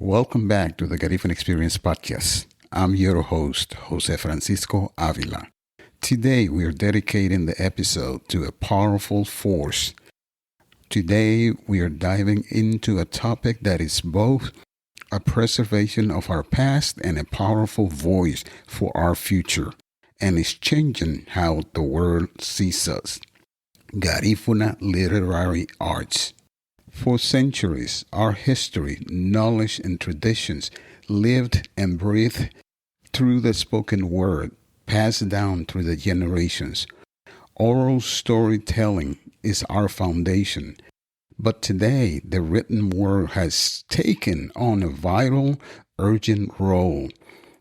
Welcome back to the Garifuna Experience podcast. I'm your host, José Francisco Ávila. Today, we are dedicating the episode to a powerful force. Today, we are diving into a topic that is both a preservation of our past and a powerful voice for our future, and is changing how the world sees us. Garifuna Literary Arts. For centuries, our history, knowledge, and traditions lived and breathed through the spoken word, passed down through the generations. Oral storytelling is our foundation, but today the written word has taken on a vital, urgent role,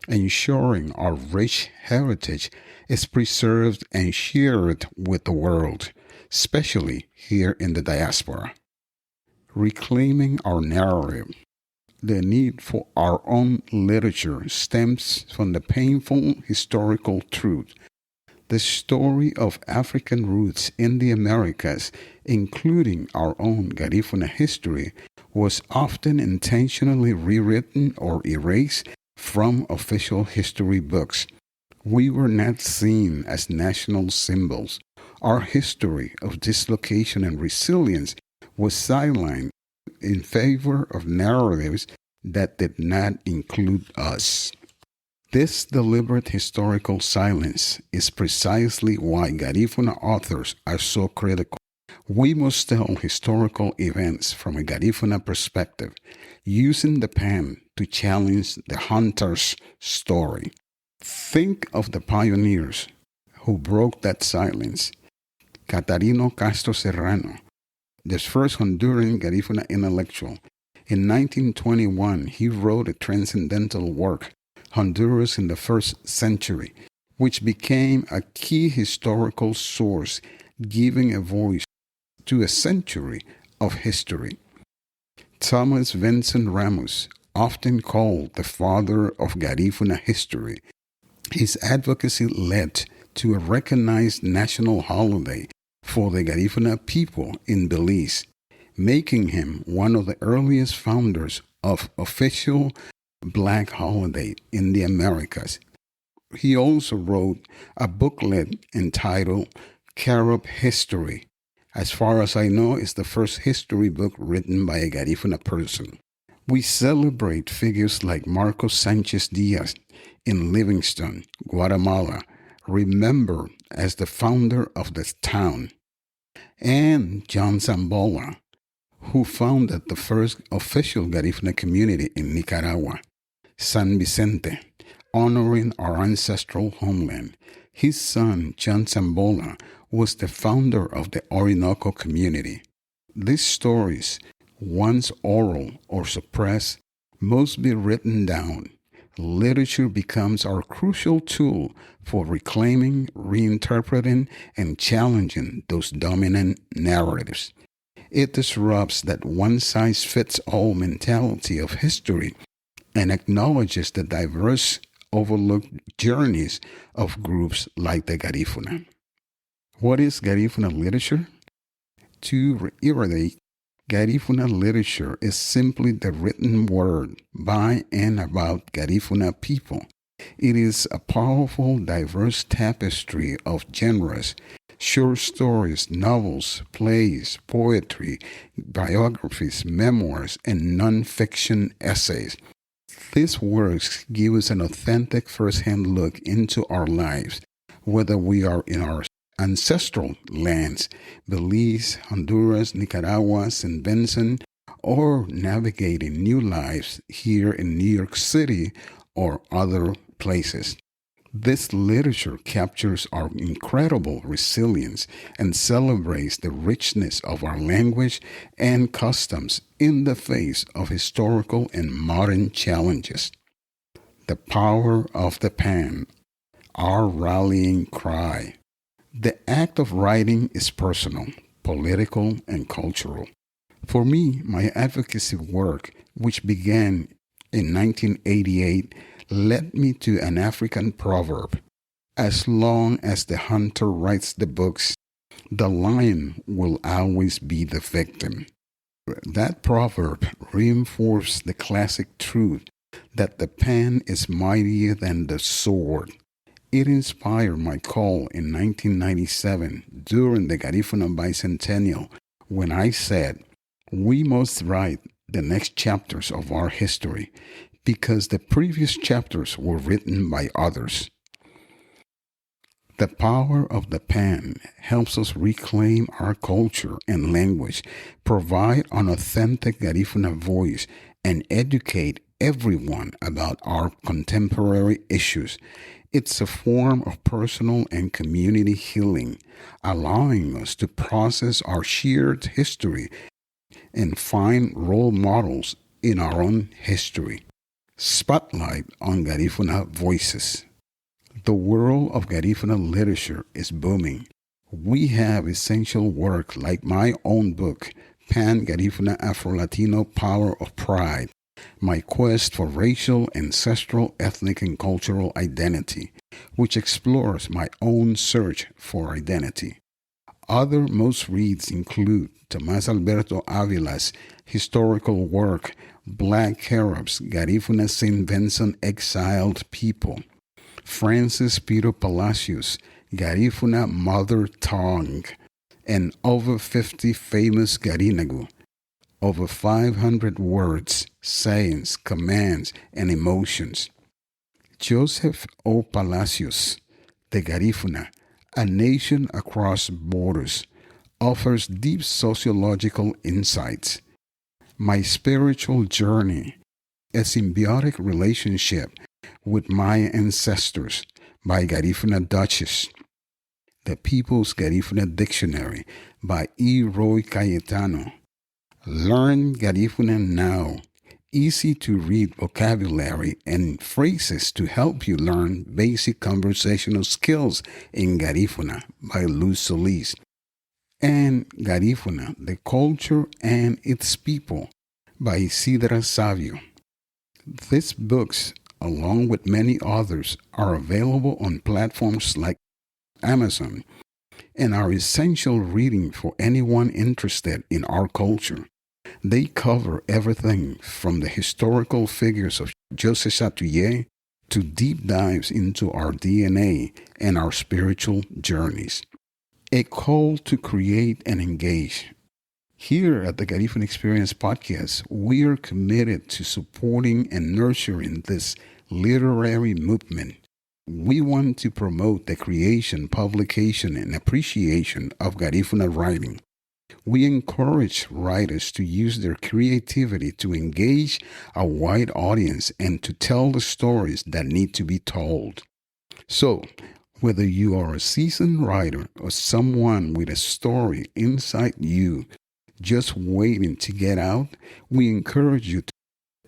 ensuring our rich heritage is preserved and shared with the world, especially here in the diaspora. Reclaiming our narrative. The need for our own literature stems from the painful historical truth. The story of African roots in the Americas, including our own Garifuna history, was often intentionally rewritten or erased from official history books. We were not seen as national symbols. Our history of dislocation and resilience was sidelined in favor of narratives that did not include us. This deliberate historical silence is precisely why Garifuna authors are so critical. We must tell historical events from a Garifuna perspective, using the pen to challenge the hunter's story. Think of the pioneers who broke that silence. Catarino Castro Serrano, the first Honduran Garifuna intellectual. In 1921, he wrote a transcendental work, Honduras in the First Century, which became a key historical source, giving a voice to a century of history. Thomas Vincent Ramos, often called the father of Garifuna history, his advocacy led to a recognized national holiday for the Garifuna people in Belize, making him one of the earliest founders of official Black holiday in the Americas. He also wrote a booklet entitled Carib History. As far as I know, it's the first history book written by a Garifuna person. We celebrate figures like Marcos Sanchez Diaz in Livingston, Guatemala, remembered as the founder of the town, and John Zambola, who founded the first official Garifuna community in Nicaragua, San Vicente, honoring our ancestral homeland. His son, John Zambola, was the founder of the Orinoco community. These stories, once oral or suppressed, must be written down. Literature becomes our crucial tool for reclaiming, reinterpreting, and challenging those dominant narratives. It disrupts that one-size-fits-all mentality of history and acknowledges the diverse, overlooked journeys of groups like the Garifuna. What is Garifuna literature? To reiterate, Garifuna literature is simply the written word by and about Garifuna people. It is a powerful, diverse tapestry of genres, short stories, novels, plays, poetry, biographies, memoirs, and non-fiction essays. These works give us an authentic first-hand look into our lives, whether we are in our ancestral lands, Belize, Honduras, Nicaragua, St. Vincent, or navigating new lives here in New York City or other places. This literature captures our incredible resilience and celebrates the richness of our language and customs in the face of historical and modern challenges. The power of the pen, our rallying cry. The act of writing is personal, political, and cultural. For me, my advocacy work, which began in 1988, led me to an African proverb. As long as the hunter writes the books, the lion will always be the victim. That proverb reinforced the classic truth that the pen is mightier than the sword. It inspired my call in 1997 during the Garifuna Bicentennial when I said, "We must write the next chapters of our history because the previous chapters were written by others." The power of the pen helps us reclaim our culture and language, provide an authentic Garifuna voice, and educate everyone about our contemporary issues. It's a form of personal and community healing, allowing us to process our shared history and find role models in our own history. Spotlight on Garifuna voices. The world of Garifuna literature is booming. We have essential work like my own book, Pan Garifuna Afro-Latino Power of Pride, my quest for racial, ancestral, ethnic, and cultural identity, which explores my own search for identity. Other most reads include Tomás Alberto Ávila's historical work, Black Caribs, Garifuna St. Vincent Exiled People, Francis Peter Palacios, Garifuna Mother Tongue, and over 50 famous Garinagu, over 500 words, sayings, commands, and emotions. Joseph O. Palacios, the Garifuna, a nation across borders, offers deep sociological insights. My spiritual journey, a symbiotic relationship with my ancestors by Garifuna Duchess, The People's Garifuna Dictionary by E. Roy Cayetano, Learn Garifuna Now, easy-to-read vocabulary and phrases to help you learn basic conversational skills in Garifuna by Luz Solis, and Garifuna, the Culture and Its People by Isidra Savio. These books, along with many others, are available on platforms like Amazon and are essential reading for anyone interested in our culture. They cover everything from the historical figures of José Chatouillet to deep dives into our DNA and our spiritual journeys. A call to create and engage. Here at the Garifuna Experience podcast, we are committed to supporting and nurturing this literary movement. We want to promote the creation, publication, and appreciation of Garifuna writing. We encourage writers to use their creativity to engage a wide audience and to tell the stories that need to be told. So, whether you are a seasoned writer or someone with a story inside you just waiting to get out, we encourage you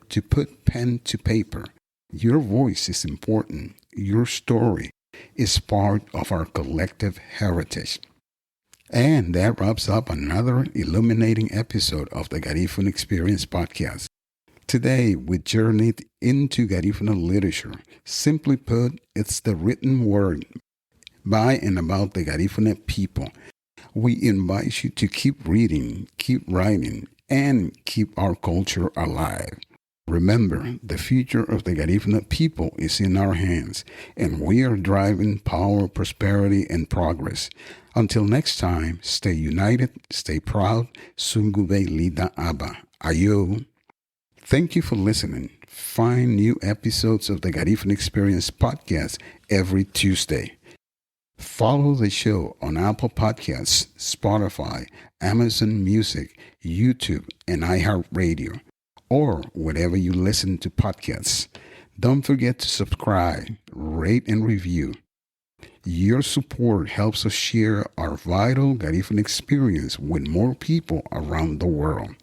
to put pen to paper. Your voice is important. Your story is part of our collective heritage. And that wraps up another illuminating episode of the Garifuna Experience podcast. Today, we journeyed into Garifuna literature. Simply put, it's the written word by and about the Garifuna people. We invite you to keep reading, keep writing, and keep our culture alive. Remember, the future of the Garifuna people is in our hands, and we are driving power, prosperity, and progress. Until next time, stay united, stay proud. Sungube Lida Abba. Ayo. Thank you for listening. Find new episodes of the Garifuna Experience podcast every Tuesday. Follow the show on Apple Podcasts, Spotify, Amazon Music, YouTube, and iHeartRadio, or wherever you listen to podcasts. Don't forget to subscribe, rate, and review. Your support helps us share our vital Garifuna experience with more people around the world.